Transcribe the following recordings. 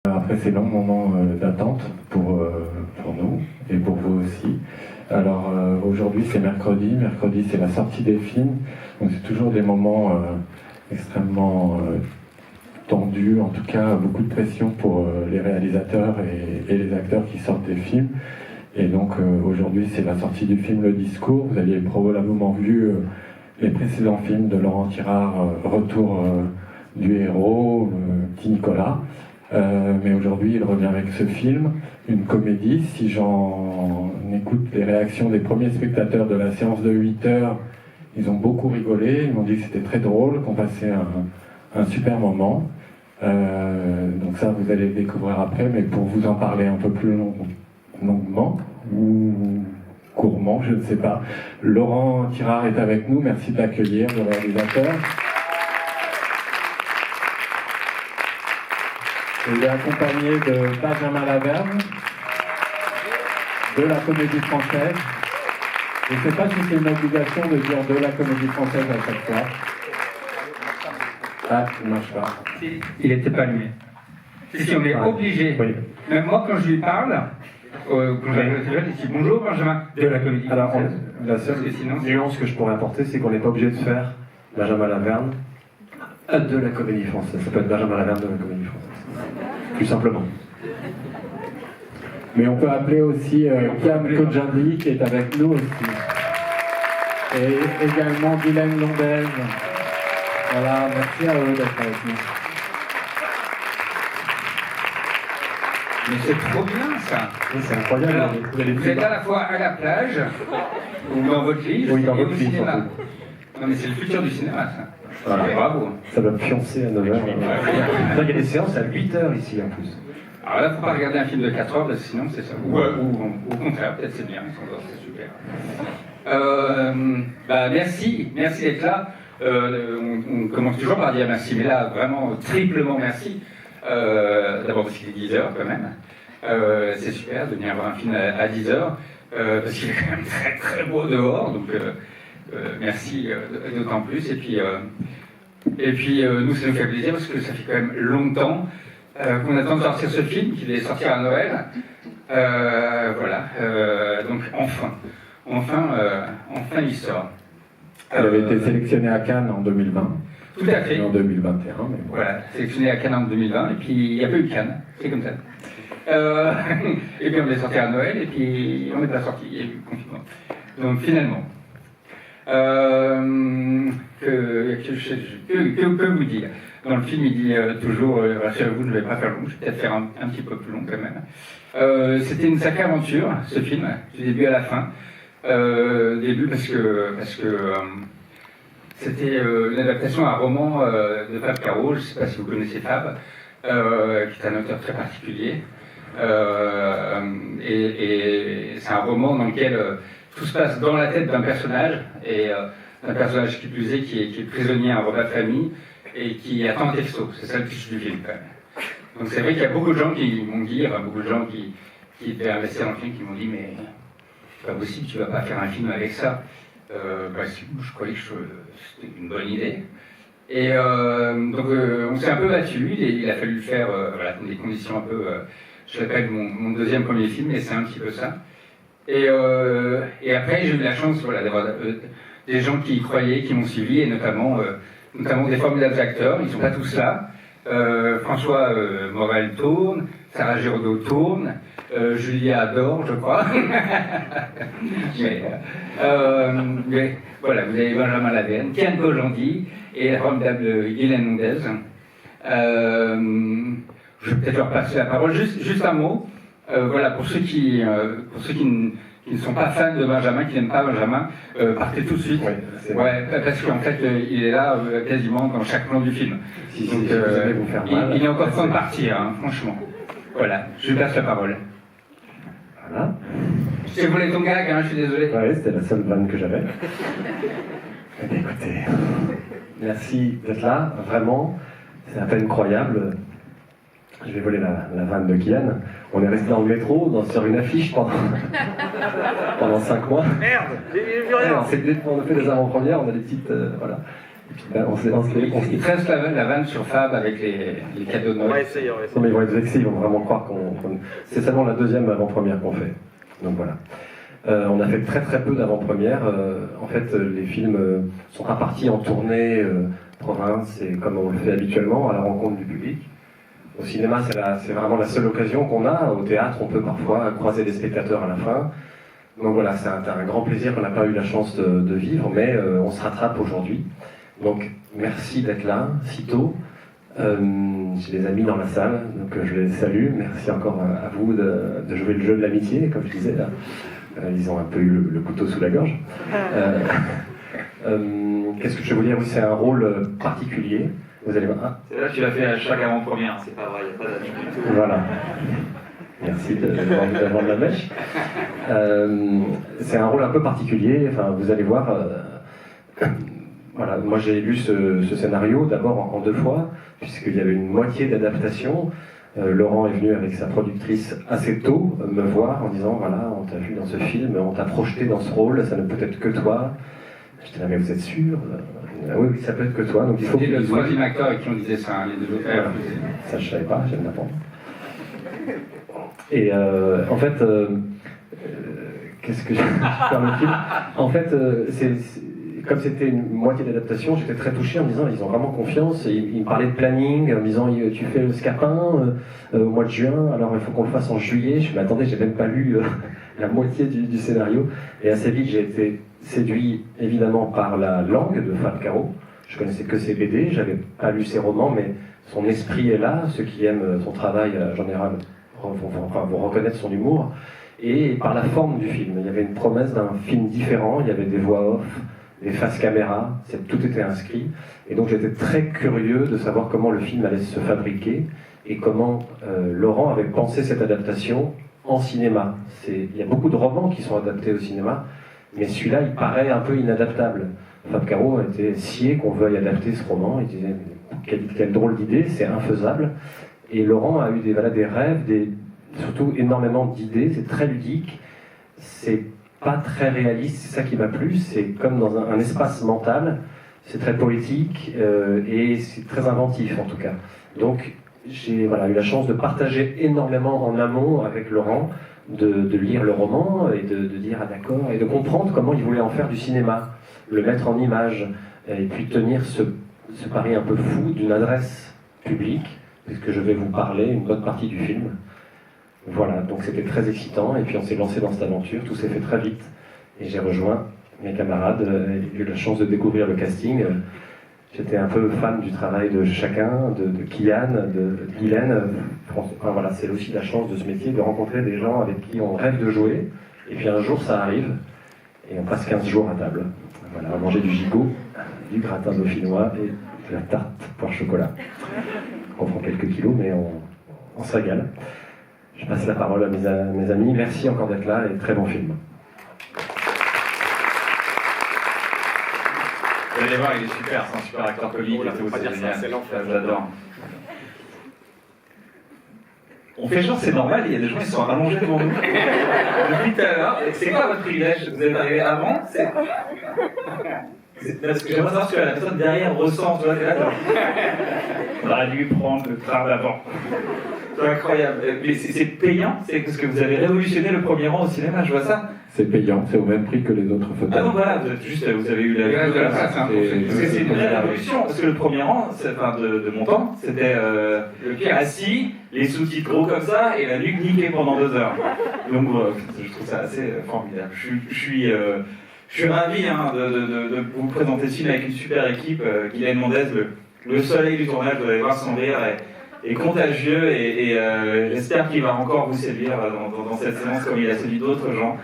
Après ces longs moments d'attente pour nous et pour vous aussi. Alors aujourd'hui c'est mercredi c'est la sortie des films, donc c'est toujours des moments extrêmement tendus, en tout cas beaucoup de pression pour les réalisateurs et les acteurs qui sortent des films. Et donc aujourd'hui c'est la sortie du film Le Discours. Vous aviez probablement vu les précédents films de Laurent Tirard, Retour du héros, Petit Nicolas. Mais aujourd'hui, il revient avec ce film, une comédie. Si j'en écoute les réactions des premiers spectateurs de la séance de 8 heures, ils ont beaucoup rigolé, ils m'ont dit que c'était très drôle, qu'on passait un super moment. Donc ça, vous allez le découvrir après, mais pour vous en parler un peu plus longuement, ou courtement, je ne sais pas. Laurent Tirard est avec nous, merci de l'accueillir, le réalisateur. Il est accompagné de Benjamin Laverne, de la Comédie Française. Je ne sais pas si c'est une obligation de dire de la Comédie Française à chaque fois. Ah, il ne marche pas. Il n'était pas allumé. Si on est obligé. Oui. Même moi, quand je lui parle, quand j'arrive au téléphone, je dis bonjour Benjamin, de la Comédie Française. Alors, la seule nuance que je pourrais apporter, c'est qu'on n'est pas obligé de faire Benjamin Laverne de la Comédie Française. Ça peut être Benjamin Laverne de la Comédie Française. Plus simplement. Mais on peut appeler aussi Kian Kojandi qui est avec nous aussi. Et également Guylaine Londez. Voilà, merci à eux d'être avec nous. Mais c'est trop bien ça. Oui, c'est incroyable. Alors, vous êtes à la fois à la plage, ou dans votre lit, oui, dans et votre au lit, cinéma. surtout. Non mais c'est le futur du cinéma ça. Voilà. Bravo. Ça va me fiancer à 9h. Il y a des séances à 8h ici en plus. Alors là, il ne faut pas regarder un film de 4 heures, parce que sinon c'est ça. Ou au contraire, peut-être c'est bien, c'est super. Merci d'être là. On commence toujours par dire merci, mais là, vraiment, triplement merci. D'abord parce qu'il est 10 heures quand même. C'est super de venir voir un film à 10 heures, parce qu'il est quand même très très beau dehors, donc merci d'autant plus. Et puis nous, ça nous fait plaisir, parce que ça fait quand même longtemps qu'on attend de sortir ce film, qu'il est sorti à Noël. Voilà, donc enfin il sort. Il avait été sélectionné à Cannes en 2020. Tout à fait. Et en 2021. Mais voilà, sélectionné à Cannes en 2020, et puis il n'y a pas eu Cannes, c'est comme ça. Et puis on est sorti à Noël, et puis on n'est pas sorti, il y a eu le confinement. Donc finalement, que vous dire? Dans le film, il dit toujours, rassurez-vous, je ne vais pas faire long, je vais peut-être faire un petit peu plus long quand même. C'était une sacrée aventure, ce film, du début à la fin. Début parce que c'était une adaptation à un roman de Fab Caro, je ne sais pas si vous connaissez Fab, qui est un auteur très particulier. Et c'est un roman dans lequel tout se passe dans la tête d'un personnage, et un personnage qui plus est, qui est prisonnier à un repas de famille, et qui attend un texto. C'est ça le pitch du film, quand même. Donc c'est vrai qu'il y a beaucoup de gens qui m'ont dit, beaucoup de gens qui étaient investir dans le film, qui m'ont dit, mais c'est pas possible, tu vas pas faire un film avec ça. Je croyais que c'était une bonne idée. Et donc on s'est un peu battu, et il a fallu le faire dans des conditions un peu... je l'appelle mon deuxième premier film, et c'est un petit peu ça. Et après, j'ai eu la chance d'avoir des gens qui y croyaient, qui m'ont suivi, et notamment des formidables acteurs. Ils ne sont pas tous là. François Morel tourne, Sarah Giraudot tourne, Julia adore, je crois. mais voilà, vous avez Benjamin Laverne, Kian Kojandi et la formidable Guylaine Londez. Je vais peut-être leur passer la parole. Juste un mot. Voilà, pour ceux qui ne sont pas fans de Benjamin, qui n'aiment pas Benjamin, partez tout de suite. Oui, parce qu'en fait, il est là quasiment dans chaque plan du film. Donc, vous faire mal, il est encore temps de partir, hein, franchement. Voilà, je lui passe la parole. Voilà. Je voulais ton gag, hein, je suis désolé. Oui, c'était la seule vanne que j'avais. Eh bien, écoutez, merci d'être là, vraiment. C'est à peine croyable. Je vais voler la vanne de Kian. On est resté dans le métro, sur une affiche pendant 5 mois. Merde, j'ai vu rien. On a fait des avant-premières, on a des petites... voilà. Il reste la vanne sur Fab avec les cadeaux de Noël. On va essayer. Non, mais ils vont être vexés, ils vont vraiment croire c'est seulement la deuxième avant-première qu'on fait. Donc voilà. On a fait très très peu d'avant-premières. En fait, les films sont repartis en tournée province, et comme on le fait habituellement, à la rencontre du public. Au cinéma, c'est vraiment la seule occasion qu'on a. Au théâtre, on peut parfois croiser des spectateurs à la fin. Donc voilà, c'est un grand plaisir qu'on n'a pas eu la chance de vivre, mais on se rattrape aujourd'hui. Donc merci d'être là, si tôt. J'ai des amis dans la salle, donc je les salue. Merci encore à vous de jouer le jeu de l'amitié, comme je disais. Là. Ils ont un peu eu le couteau sous la gorge. Qu'est-ce que je vais vous dire? Oui, c'est un rôle particulier. Vous allez voir. C'est là que tu l'as fait à chaque avant-première, c'est pas vrai, il n'y a pas d'amis du tout. Voilà. Merci d'avoir de la mèche. C'est un rôle un peu particulier. Enfin, vous allez voir. Voilà, moi j'ai lu ce scénario d'abord en 2 fois, puisqu'il y avait une moitié d'adaptation. Laurent est venu avec sa productrice assez tôt me voir en disant voilà, on t'a vu dans ce film, on t'a projeté dans ce rôle, ça ne peut être que toi. J'étais là, mais vous êtes sûr? Oui, ça peut être que toi. Donc il faut. C'était le troisième acteur avec qui on disait ça, les 2 autres. Voilà. Ça je savais pas, j'aime l'apprendre. Et en fait, qu'est-ce que j'ai faire le film? En fait, comme c'était une moitié d'adaptation, j'étais très touché en me disant ils ont vraiment confiance. Ils me parlaient de planning, en me disant tu fais le Scapin au mois de juin, alors il faut qu'on le fasse en juillet. Je me attendais, j'ai même pas lu la moitié du scénario. Et assez vite, j'ai été séduit évidemment par la langue de Fab Caro. Je connaissais que ses BD, j'avais pas lu ses romans, mais son esprit est là. Ceux qui aiment son travail en général vont reconnaître son humour. Et par la forme du film, il y avait une promesse d'un film différent, il y avait des voix off, des faces caméra, tout était inscrit. Et donc j'étais très curieux de savoir comment le film allait se fabriquer et comment Laurent avait pensé cette adaptation en cinéma. Il y a beaucoup de romans qui sont adaptés au cinéma, mais celui-là, il paraît un peu inadaptable. Fab Caro a été scié qu'on veuille adapter ce roman. Il disait, quelle drôle d'idée, c'est infaisable. Et Laurent a eu des rêves, surtout énormément d'idées, c'est très ludique, c'est pas très réaliste, c'est ça qui m'a plu, c'est comme dans un espace mental, c'est très poétique et c'est très inventif en tout cas. Donc j'ai eu la chance de partager énormément en amont avec Laurent, de lire le roman et de dire ah d'accord, et de comprendre comment il voulait en faire du cinéma, le mettre en image, et puis tenir ce pari un peu fou d'une adresse publique, puisque je vais vous parler une bonne partie du film. Voilà, donc c'était très excitant, et puis on s'est lancé dans cette aventure, tout s'est fait très vite, et j'ai rejoint mes camarades, j'ai eu la chance de découvrir le casting. J'étais un peu fan du travail de chacun, de Kylian, de Guylaine. Enfin, voilà, c'est aussi la chance de ce métier, de rencontrer des gens avec qui on rêve de jouer, et puis un jour ça arrive, et on passe 15 jours à table. Voilà, à manger du gigot, du gratin dauphinois et de la tarte poire chocolat. On prend quelques kilos, mais on se régale. Je passe la parole à mes amis. Merci encore d'être là et très bon film. Vous allez voir, il est super, c'est un super acteur comique et tout, c'est génial. J'adore. On fait genre c'est normal, il y a des gens qui sont allongés devant nous. Depuis tout à l'heure, c'est quoi votre privilège? Vous êtes arrivé avant? Parce que j'aimerais savoir ce que la personne derrière ressent, tu vois, t'es là, on aurait dû prendre le train d'avant. C'est incroyable. Mais c'est payant, c'est parce que vous avez révolutionné le premier rang au cinéma, je vois ça. C'est payant, c'est au même prix que les autres fauteuils. Ah non, voilà, vous avez eu la de la place, hein, parce que c'est une vraie révolution, parce que le premier rang, de mon temps, c'était le pied assis, les sous-titres gros comme ça, et la nuque niquée pendant 2 heures. Donc je trouve ça assez formidable. Je suis ravi de vous présenter ce film avec une super équipe. Guylaine Mondez, le soleil du tournage, vous allez voir son rire est contagieux et j'espère qu'il va encore vous séduire dans cette séance comme il a séduit d'autres gens.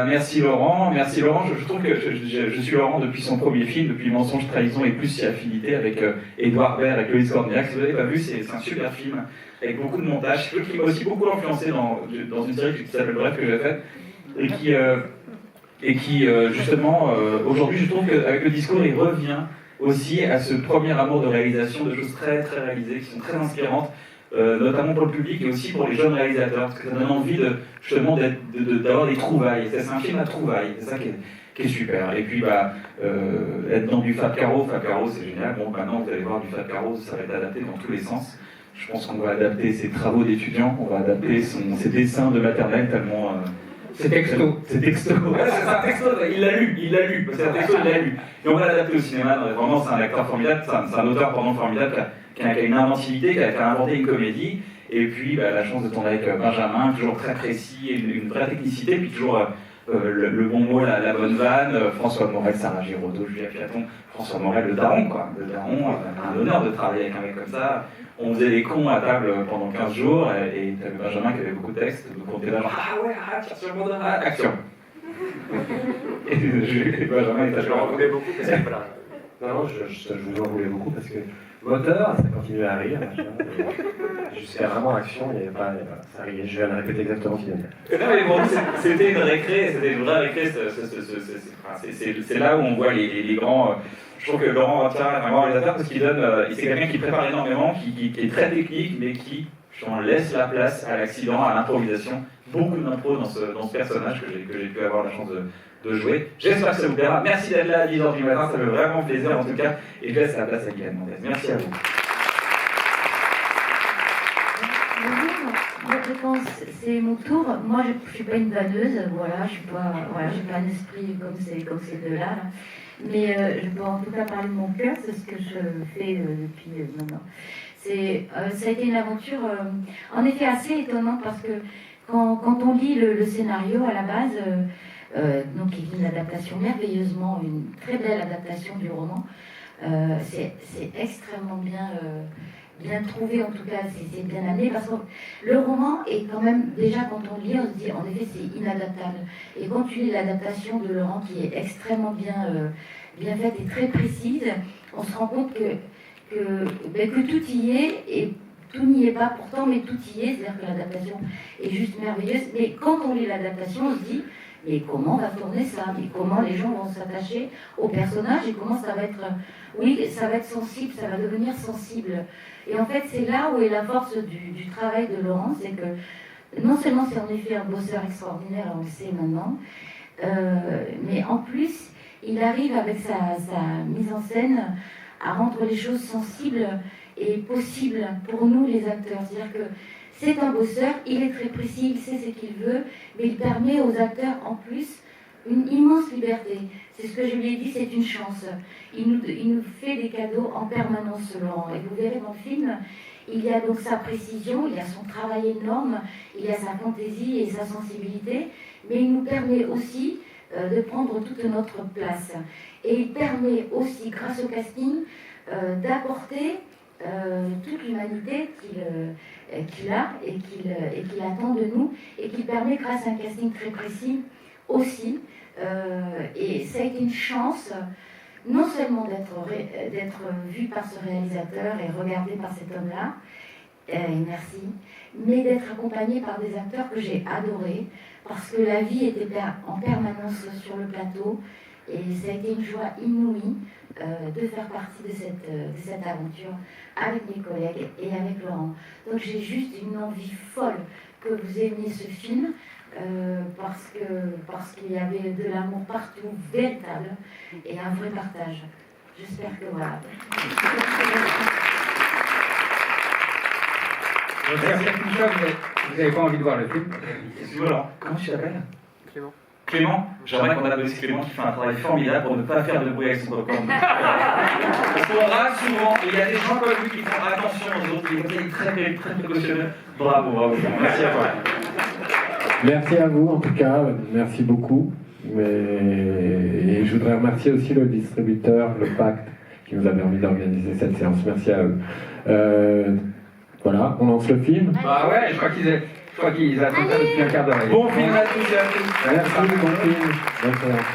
Merci Laurent. Je trouve que je suis Laurent depuis son premier film, depuis Mensonge, Trahison et plus si affinité avec Édouard Baird, avec Loïs Cornillac. Si vous n'avez pas vu, c'est un super film avec beaucoup de montage. C'est un film qui m'a aussi beaucoup influencé dans une série qui s'appelle Bref que j'ai faite et qui justement aujourd'hui je trouve qu'avec le discours il revient aussi à ce premier amour de réalisation, de choses très très réalisées qui sont très inspirantes. Notamment pour le public et aussi pour les jeunes réalisateurs, parce que ça donne envie justement d'avoir des trouvailles. C'est un film à trouvailles, c'est ça qui est. qui est super. Et puis, être dans du Fab Caro c'est génial. Bon, maintenant, vous allez voir, du Fab Caro, ça va être adapté dans tous les sens. Je pense qu'on va adapter ses travaux d'étudiants, on va adapter ses dessins de maternelle tellement... C'est texto. C'est texto. Ouais, c'est un texto, il l'a lu. C'est un texto, il l'a lu. Et on va l'adapter au cinéma. Vraiment, c'est un acteur formidable, c'est un auteur formidable qui a une inventivité, qui a inventé une comédie. Et puis, la chance de tourner avec Benjamin, toujours très précis, une vraie technicité, puis toujours le bon mot, la bonne vanne. François Morel, Sarah Giraudot, Julia Piaton, François Morel, le daron, quoi. Le daron, un honneur de travailler avec un mec comme ça. On faisait des cons à table pendant 15 jours, et t'avais Benjamin qui avait beaucoup de textes, donc on était là genre, ah ouais, tiens sur le monde, action. Et Benjamin était Je en voulais beaucoup parce que voilà. Non, je vous en voulais beaucoup parce que moteur, ça continuait à rire, machin, jusqu'à vraiment action, il n'y avait pas, ça riait. Je viens de répéter exactement ce qu'il vient de dire. Non mais bon, c'était une récré, c'était une vraie récré, c'est là où on voit les grands... Je trouve que Laurent Rattien est un grand réalisateur parce qu'il donne, c'est quelqu'un qui prépare énormément, qui est très technique, mais qui laisse la place à l'accident, à l'improvisation. Beaucoup d'impro dans ce personnage que j'ai pu avoir la chance de jouer. J'espère que ça vous plaira. Merci d'être là à 10h du matin, ça me fait vraiment plaisir en tout cas. Et je laisse la place à Guylaine Mendès. Merci à vous. Bonjour, je pense c'est mon tour. Moi, je ne suis pas une vanneuse, voilà, j'ai pas un esprit comme ces deux-là. Là. Mais je peux en tout cas parler de mon cœur, c'est ce que je fais depuis maintenant. Ça a été une aventure en effet assez étonnante parce que quand on lit le scénario à la base, donc il vient d'adaptation merveilleusement, une très belle adaptation du roman, c'est extrêmement bien trouvé, en tout cas c'est bien amené parce que le roman est quand même, déjà quand on lit, on se dit en effet c'est inadaptable. Et quand tu lis l'adaptation de Laurent qui est extrêmement bien faite et très précise, on se rend compte que tout y est et tout n'y est pas pourtant, mais tout y est, c'est-à-dire que l'adaptation est juste merveilleuse. Mais quand on lit l'adaptation, on se dit mais comment on va tourner ça? Mais comment les gens vont s'attacher au personnage et comment ça va être... Oui, ça va être sensible, ça va devenir sensible. Et en fait, c'est là où est la force du travail de Laurent, c'est que non seulement c'est en effet un bosseur extraordinaire, on le sait maintenant, mais en plus, il arrive avec sa mise en scène à rendre les choses sensibles et possibles pour nous les acteurs. C'est-à-dire que c'est un bosseur, il est très précis, il sait ce qu'il veut, mais il permet aux acteurs en plus une immense liberté. C'est ce que je lui ai dit, c'est une chance. Il nous fait des cadeaux en permanence, Laurent. Et vous verrez dans le film, il y a donc sa précision, il y a son travail énorme, il y a sa fantaisie et sa sensibilité, mais il nous permet aussi de prendre toute notre place. Et il permet aussi, grâce au casting, d'apporter toute l'humanité qu'il a et qu'il attend de nous, et qui permet, grâce à un casting très précis, aussi, et ça a été une chance, non seulement d'être vu par ce réalisateur et regardé par cet homme-là, et merci, mais d'être accompagné par des acteurs que j'ai adorés, parce que la vie était en permanence sur le plateau, et ça a été une joie inouïe de faire partie de cette aventure avec mes collègues et avec Laurent. Donc j'ai juste une envie folle que vous aimiez ce film, parce qu'il y avait de l'amour partout, véritable, et un vrai partage. J'espère que voilà. Vous n'avez pas envie de voir le film? Excuse-moi, comment tu t'appelles? Clément. Clément, j'aimerais qu'on applaudisse Clément qui fait un travail formidable pour ne pas faire de bruit avec son popcorn. Parce qu'on rate souvent, et il y a des gens comme lui qui font attention aux autres, il est très précautionneux. Bravo, merci à toi. Merci à vous en tout cas, merci beaucoup. Et je voudrais remercier aussi le distributeur, le Pacte, qui nous a permis d'organiser cette séance. Merci à eux. Voilà, on lance le film. Bah ouais, je crois qu'ils attendent ça depuis un quart d'heure. Bon film à tous et à toutes. Merci, bon film. Bonne séance.